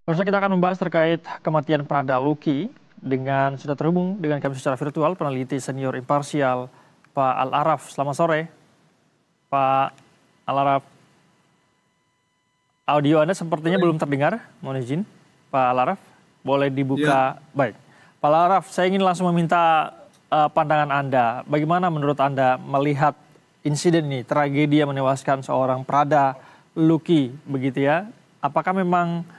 Pemirsa, kita akan membahas terkait kematian Prada Luki dengan sudah terhubung dengan kami secara virtual peneliti senior imparsial Pak Al-Araf. Selamat sore, Pak Al-Araf. Audio Anda sepertinya Sore. belum terdengar. Mohon izin, Pak Al-Araf. Boleh Ya, dibuka. Baik. Pak Al-Araf, saya ingin langsung meminta pandangan Anda. Bagaimana menurut Anda melihat insiden ini, tragedi yang menewaskan seorang Prada Luki, begitu ya? Apakah memang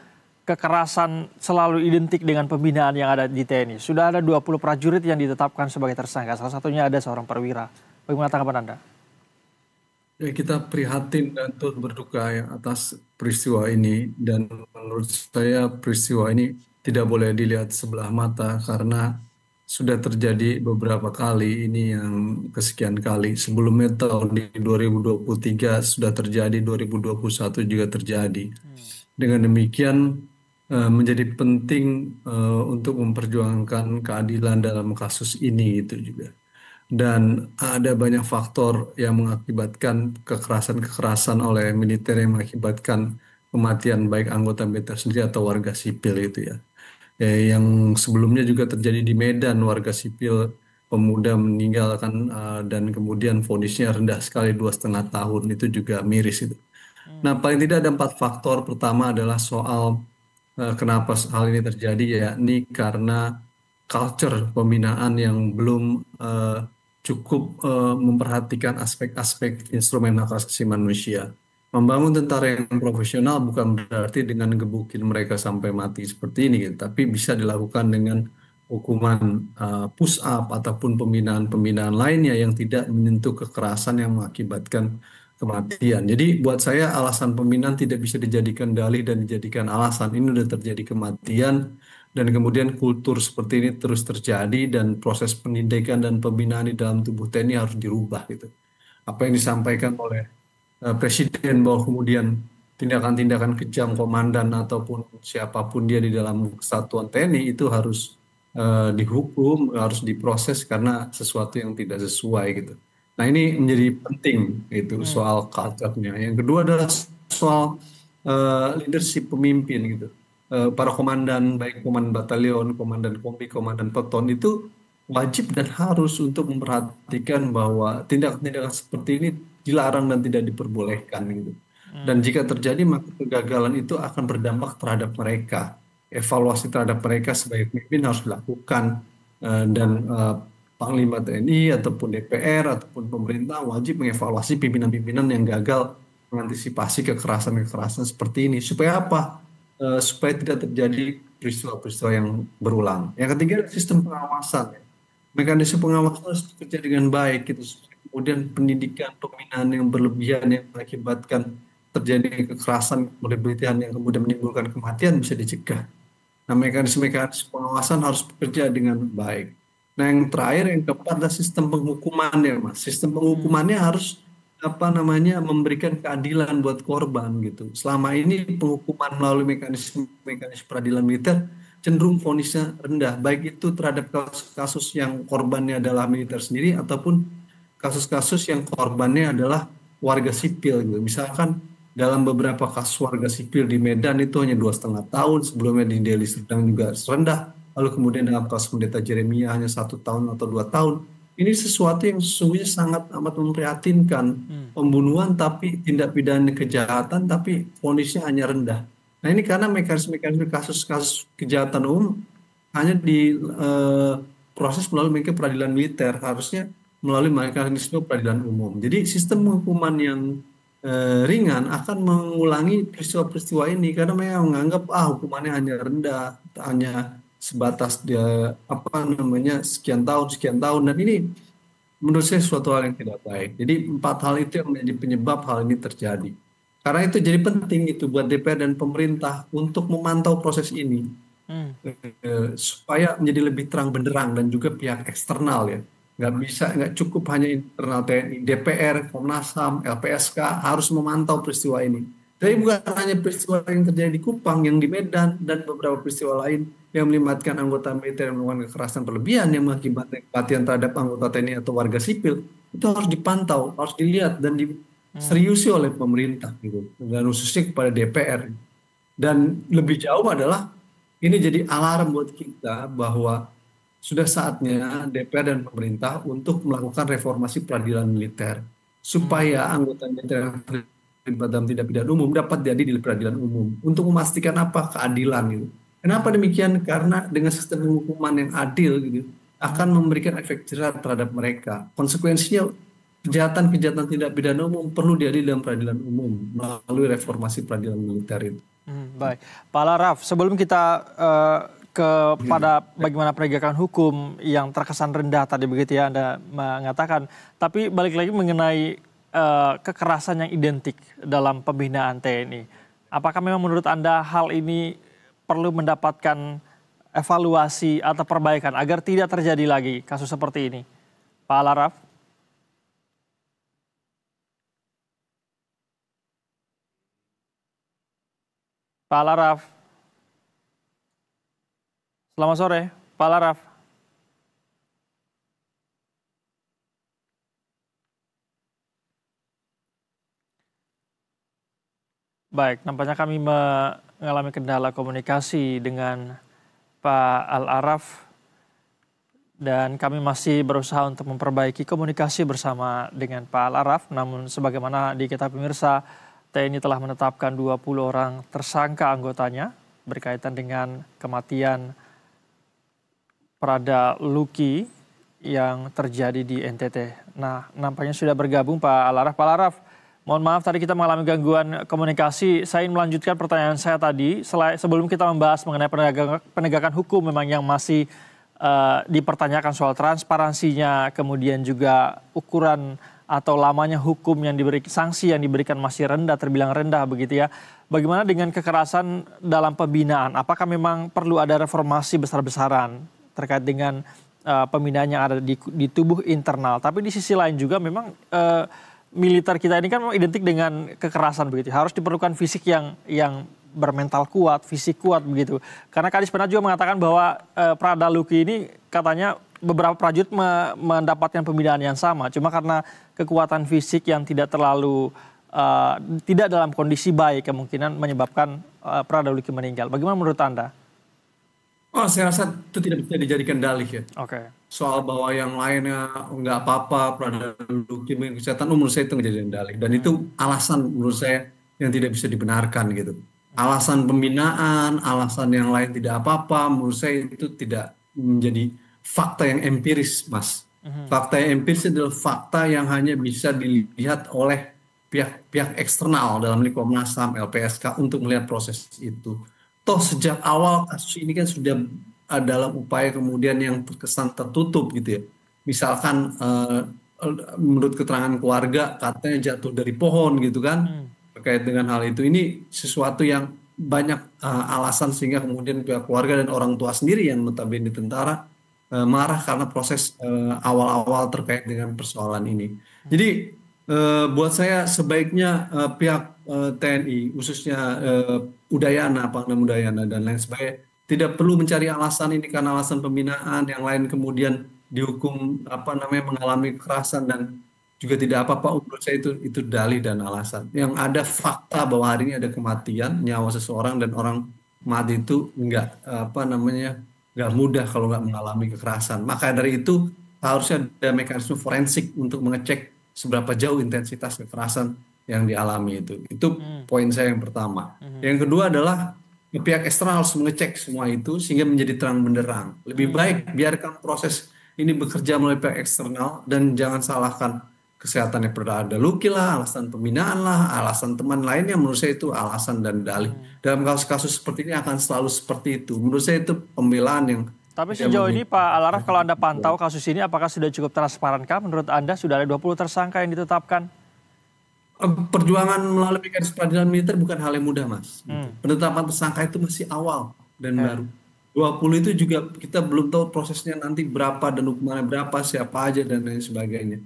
kekerasan selalu identik dengan pembinaan yang ada di TNI? Sudah ada 20 prajurit yang ditetapkan sebagai tersangka. Salah satunya ada seorang perwira. Bagaimana tanggapan Anda? kita prihatin dan turut berduka ya atas peristiwa ini, dan menurut saya peristiwa ini tidak boleh dilihat sebelah mata karena sudah terjadi beberapa kali, ini yang kesekian kali. Sebelumnya tahun di 2023 sudah terjadi, 2021 juga terjadi. Dengan demikian menjadi penting untuk memperjuangkan keadilan dalam kasus ini gitu juga. Dan ada banyak faktor yang mengakibatkan kekerasan-kekerasan oleh militer yang mengakibatkan kematian baik anggota militer sendiri atau warga sipil itu ya. Yang sebelumnya juga terjadi di Medan, warga sipil pemuda meninggal kan, dan kemudian vonisnya rendah sekali 2,5 tahun, itu juga miris itu. Nah, paling tidak ada 4 faktor. Pertama adalah soal kenapa hal ini terjadi, yakni karena culture pembinaan yang belum cukup memperhatikan aspek-aspek instrumen hak asasi manusia. Membangun tentara yang profesional bukan berarti dengan gebukin mereka sampai mati seperti ini, gitu. Tapi bisa dilakukan dengan hukuman push up ataupun pembinaan-pembinaan lainnya yang tidak menyentuh kekerasan yang mengakibatkan kematian. Jadi buat saya alasan pembinaan tidak bisa dijadikan dalih dan dijadikan alasan. Ini sudah terjadi kematian, dan kemudian kultur seperti ini terus terjadi, dan proses pendidikan dan pembinaan di dalam tubuh TNI harus dirubah gitu. Apa yang disampaikan oleh Presiden bahwa kemudian tindakan-tindakan kejam komandan ataupun siapapun dia di dalam kesatuan TNI itu harus dihukum, harus diproses karena sesuatu yang tidak sesuai gitu. Nah, ini menjadi penting itu Hmm. soal culture-nya. Yang kedua adalah soal leadership pemimpin gitu. Para komandan, baik komandan batalion, komandan kompi, komandan peton itu wajib dan harus untuk memperhatikan bahwa tindakan-tindakan seperti ini dilarang dan tidak diperbolehkan gitu. Dan Hmm. jika terjadi maka kegagalan itu akan berdampak terhadap mereka. Evaluasi terhadap mereka sebagai pemimpin harus dilakukan, dan Panglima TNI ataupun DPR ataupun pemerintah wajib mengevaluasi pimpinan-pimpinan yang gagal mengantisipasi kekerasan-kekerasan seperti ini. Supaya apa? Supaya tidak terjadi peristiwa-peristiwa yang berulang. Yang ketiga, sistem pengawasan. Mekanisme pengawasan harus bekerja dengan baik gitu. Kemudian pendidikan pembinaan yang berlebihan yang mengakibatkan terjadi kekerasan berlebihan yang kemudian menimbulkan kematian bisa dicegah. Nah, mekanisme-mekanisme pengawasan harus bekerja dengan baik. Nah, yang terakhir, yang keempat adalah sistem penghukumannya, Mas. Sistem Hmm. penghukumannya harus apa namanya memberikan keadilan buat korban gitu. Selama ini penghukuman melalui mekanisme peradilan militer cenderung vonisnya rendah, baik itu terhadap kasus-kasus yang korbannya adalah militer sendiri ataupun kasus-kasus yang korbannya adalah warga sipil gitu. Misalkan dalam beberapa kasus warga sipil di Medan itu hanya 2,5 tahun, sebelumnya di Deli Serdang juga rendah, lalu kemudian dalam kasus Pendeta Jeremia hanya 1 tahun atau 2 tahun. Ini sesuatu yang sesungguhnya sangat amat memprihatinkan. Hmm. Pembunuhan tapi tindak pidana kejahatan tapi vonisnya hanya rendah. Nah, ini karena mekanisme-mekanisme kasus-kasus kejahatan umum hanya di proses melalui mekanisme peradilan militer, harusnya melalui mekanisme peradilan umum. Jadi sistem hukuman yang ringan akan mengulangi peristiwa-peristiwa ini karena mereka menganggap hukumannya hanya rendah, hanya sebatas dia apa namanya sekian tahun, dan ini menurut saya suatu hal yang tidak baik. Jadi 4 hal itu yang menjadi penyebab hal ini terjadi. Karena itu jadi penting itu buat DPR dan pemerintah untuk memantau proses ini, Hmm. supaya menjadi lebih terang benderang, dan juga pihak eksternal ya. Nggak cukup hanya internal TNI, DPR, Komnas HAM, LPSK harus memantau peristiwa ini. Jadi bukan hanya peristiwa yang terjadi di Kupang, yang di Medan, dan beberapa peristiwa lain yang melibatkan anggota militer yang melakukan kekerasan berlebihan yang mengakibatkan kematian terhadap anggota TNI atau warga sipil, itu harus dipantau, harus dilihat dan Hmm. diseriusi oleh pemerintah gitu, dan khususnya kepada DPR. Dan lebih jauh adalah ini jadi alarm buat kita bahwa sudah saatnya DPR dan pemerintah untuk melakukan reformasi peradilan militer Hmm. supaya anggota militer yang terlibat dalam tindak pidana umum dapat diadili di peradilan umum untuk memastikan apa keadilan gitu. Kenapa Hmm. demikian? Karena dengan sistem hukuman yang adil gitu Hmm. akan memberikan efek jerah terhadap mereka. Konsekuensinya kejahatan-kejahatan tindak pidana umum perlu diadili dalam peradilan umum melalui reformasi peradilan militer itu. Baik, Pak Laraf, sebelum kita kepada bagaimana penegakan hukum yang terkesan rendah tadi begitu ya Anda mengatakan, tapi balik lagi mengenai kekerasan yang identik dalam pembinaan TNI. Apakah memang menurut Anda hal ini perlu mendapatkan evaluasi atau perbaikan agar tidak terjadi lagi kasus seperti ini? Pak Laraf? Pak Laraf, selamat sore. Pak Laraf. Baik, nampaknya kami mengalami kendala komunikasi dengan Pak Al-Araf dan kami masih berusaha untuk memperbaiki komunikasi bersama dengan Pak Al-Araf. Namun sebagaimana diketahui pemirsa, TNI telah menetapkan 20 orang tersangka anggotanya berkaitan dengan kematian Prada Luki yang terjadi di NTT. Nah, nampaknya sudah bergabung Pak Al-Araf. Pak Al-Araf, mohon maaf tadi kita mengalami gangguan komunikasi. Saya ingin melanjutkan pertanyaan saya tadi. Sebelum kita membahas mengenai penegakan hukum memang yang masih dipertanyakan soal transparansinya, kemudian juga ukuran atau lamanya hukum yang diberi sanksi yang diberikan masih rendah, terbilang rendah begitu ya. Bagaimana dengan kekerasan dalam pembinaan? Apakah memang perlu ada reformasi besar-besaran terkait dengan pembinaan yang ada di tubuh internal? Tapi di sisi lain juga memang militer kita ini kan memang identik dengan kekerasan begitu. Harus diperlukan fisik yang bermental kuat, fisik kuat begitu. Karena Kadis Penat juga mengatakan bahwa Prada Luki ini katanya beberapa prajurit mendapatkan pembinaan yang sama. Cuma karena kekuatan fisik yang tidak terlalu tidak dalam kondisi baik kemungkinan menyebabkan Prada Luki meninggal. Bagaimana menurut Anda? Oh, saya rasa itu tidak bisa dijadikan dalih ya. Oke. Soal bahwa yang lainnya nggak apa-apa, pernah leukemia kesehatan, menurut saya itu menjadi dalih. Dan itu Hmm. alasan menurut saya yang tidak bisa dibenarkan gitu. Alasan pembinaan, alasan yang lain tidak apa-apa, menurut saya itu tidak menjadi fakta yang empiris, Mas. Hmm. Fakta yang empiris adalah fakta yang hanya bisa dilihat oleh pihak-pihak eksternal dalam ini Komnas HAM, LPSK untuk melihat proses itu. Toh sejak awal kasus ini kan sudah dalam upaya kemudian yang terkesan tertutup gitu ya. Misalkan menurut keterangan keluarga katanya jatuh dari pohon gitu kan. Hmm. Terkait dengan hal itu ini sesuatu yang banyak alasan sehingga kemudian pihak keluarga dan orang tua sendiri yang notabene tentara marah karena proses awal-awal terkait dengan persoalan ini. Jadi buat saya sebaiknya pihak TNI khususnya Udayana, Pangdam Udayana dan lain sebagainya tidak perlu mencari alasan ini karena alasan pembinaan, yang lain kemudian dihukum apa namanya mengalami kekerasan dan juga tidak apa-apa. Menurut saya itu dalih dan alasan. Yang ada fakta bahwa hari ini ada kematian nyawa seseorang dan orang mati itu enggak apa namanya nggak mudah kalau nggak mengalami kekerasan. Maka dari itu harusnya ada mekanisme forensik untuk mengecek seberapa jauh intensitas kekerasan yang dialami itu. Itu Hmm. poin saya yang pertama. Hmm. Yang kedua adalah pihak eksternal harus mengecek semua itu sehingga menjadi terang benderang. Lebih baik Hmm. biarkan proses ini bekerja melalui pihak eksternal dan jangan salahkan kesehatannya Prada Luki lah, alasan pembinaan lah, alasan teman lainnya. Menurut saya itu alasan dan dalih. Hmm. Dalam kasus-kasus seperti ini akan selalu seperti itu. Menurut saya itu pembelaan yang Tapi tidak sejauh ini Pak Al-Araf kalau Anda memiliki. pantau kasus ini apakah sudah cukup transparankah menurut Anda sudah ada 20 tersangka yang ditetapkan? Perjuangan melalui mekanisme peradilan militer bukan hal yang mudah, Mas. Gitu. Hmm. Penetapan tersangka itu masih awal dan Ya. baru. 20 itu juga kita belum tahu prosesnya nanti berapa dan hukumannya berapa, siapa aja dan lain sebagainya.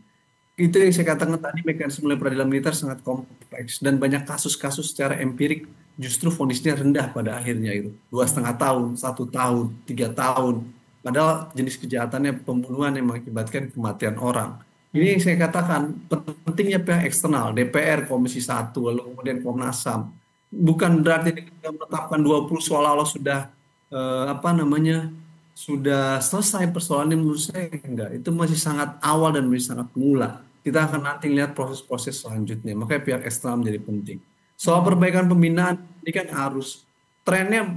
Itu yang saya katakan tadi mekanisme melalui peradilan militer sangat kompleks dan banyak kasus-kasus secara empirik justru vonisnya rendah pada akhirnya itu 2,5 tahun, 1 tahun, 3 tahun. Padahal jenis kejahatannya pembunuhan yang mengakibatkan kematian orang. Ini Hmm. yang saya katakan pentingnya pihak eksternal, DPR, Komisi 1, lalu kemudian Komnas HAM. bukan berarti kita menetapkan 20 seolah-olah sudah apa namanya sudah selesai persoalannya, menurut saya enggak. Itu masih sangat awal dan masih sangat mula. Kita akan nanti lihat proses-proses selanjutnya. Makanya pihak eksternal menjadi penting. Soal Mhm. perbaikan pembinaan ini kan harus trennya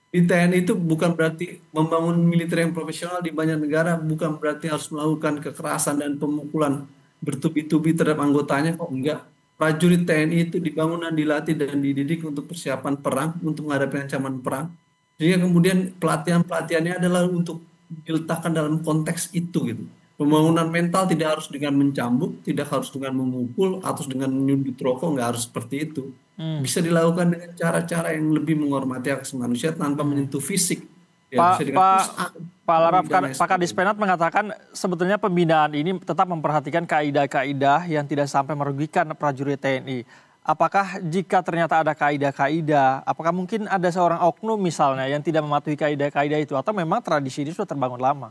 di TNI itu bukan berarti membangun militer yang profesional di banyak negara, bukan berarti harus melakukan kekerasan dan pemukulan bertubi-tubi terhadap anggotanya, kok enggak. Prajurit TNI itu dibangun dan dilatih dan dididik untuk persiapan perang, untuk menghadapi ancaman perang. Sehingga kemudian pelatihan-pelatihannya adalah untuk diletakkan dalam konteks itu gitu. Mhm. Pembangunan mental tidak harus dengan mencambuk, tidak harus dengan memukul, atau dengan menyundut rokok, nggak harus seperti itu. Mhm. Bisa dilakukan dengan cara-cara yang lebih menghormati hak asasi manusia tanpa Mhm. menyentuh fisik. Ya, bisa Pak dengan Pak push up Pak Laraf, dan lain Pak Kadis sebagainya. Penat mengatakan sebetulnya pembinaan ini tetap memperhatikan kaidah-kaidah yang tidak sampai merugikan prajurit TNI. Apakah jika ternyata ada kaidah-kaidah, apakah mungkin ada seorang oknum misalnya yang tidak mematuhi kaidah-kaidah itu, atau memang tradisi ini sudah terbangun lama?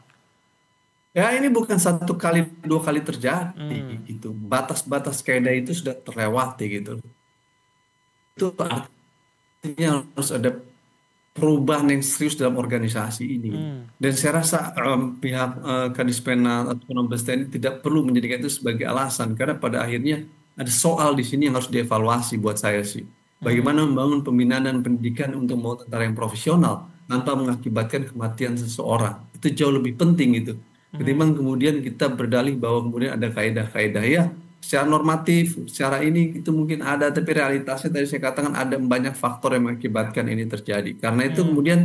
Ya, ini bukan satu kali, dua kali terjadi Hmm. gitu. Batas-batas kaidah itu sudah terlewati gitu. Itu artinya harus ada perubahan yang serius dalam organisasi ini. Hmm. Dan saya rasa pihak Kadis Penal atau Mabes TNI tidak perlu menjadikan itu sebagai alasan, karena pada akhirnya ada soal di sini yang harus dievaluasi buat saya sih. Hmm. Bagaimana membangun pembinaan dan pendidikan untuk membawa tentara yang profesional tanpa mengakibatkan kematian seseorang. Itu jauh lebih penting itu. Hmm. Ketimbang kemudian kita berdalih bahwa kemudian ada kaidah-kaidah ya secara normatif, secara ini itu mungkin ada, tapi realitasnya tadi saya katakan ada banyak faktor yang mengakibatkan ini terjadi. Karena itu Hmm. kemudian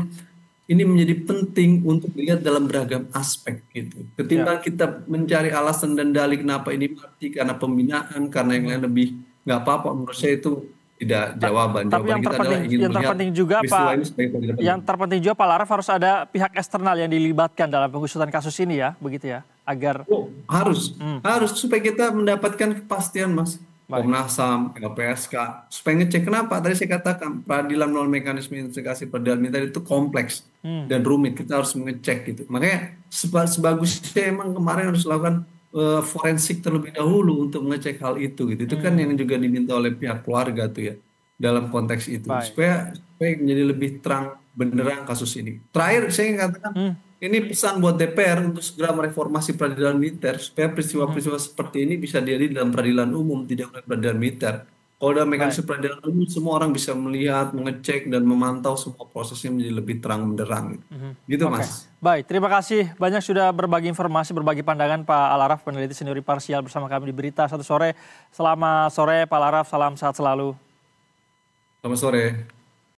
ini menjadi penting untuk dilihat dalam beragam aspek gitu. Ya. Ketimbang kita mencari alasan dan dalih kenapa ini mati karena pembinaan, karena yang Hmm. lain lebih nggak apa-apa, menurut saya itu tidak Ta- jawaban. Tapi Jawaban kita adalah ingin yang melihat terpenting juga peristiwa Pak, ini sebagai pelajaran yang penting. terpenting juga Pak Laraf, harus ada pihak eksternal yang dilibatkan dalam pengusutan kasus ini ya, begitu ya, agar Oh, harus, hmm, harus supaya kita mendapatkan kepastian, Mas. baik. Komnas HAM, LPSK, supaya ngecek kenapa. Tadi saya katakan peradilan melalui mekanisme investigasi peradilan militer itu kompleks Hmm. dan rumit. Kita harus mengecek gitu. Makanya sebagusnya emang kemarin harus lakukan forensik terlebih dahulu untuk mengecek hal itu gitu. Itu kan Hmm. yang juga diminta oleh pihak keluarga tuh ya dalam konteks itu Baik. supaya menjadi lebih terang benderang kasus ini. Terakhir saya ingin katakan Hmm. ini pesan buat DPR untuk segera mereformasi peradilan militer supaya Mhm. peristiwa-peristiwa seperti ini bisa diadili dalam peradilan umum, tidak oleh peradilan militer. Kalau dalam Baik. mekanisme peradilan umum, semua orang bisa melihat, mengecek, dan memantau semua prosesnya menjadi lebih terang benderang. Mhm. Gitu, Oke. Mas. Baik, terima kasih banyak sudah berbagi informasi, berbagi pandangan Pak Alaraf, peneliti senior imparsial bersama kami di Berita Satu Sore. Selamat sore Pak Alaraf, salam sehat selalu. Selamat sore.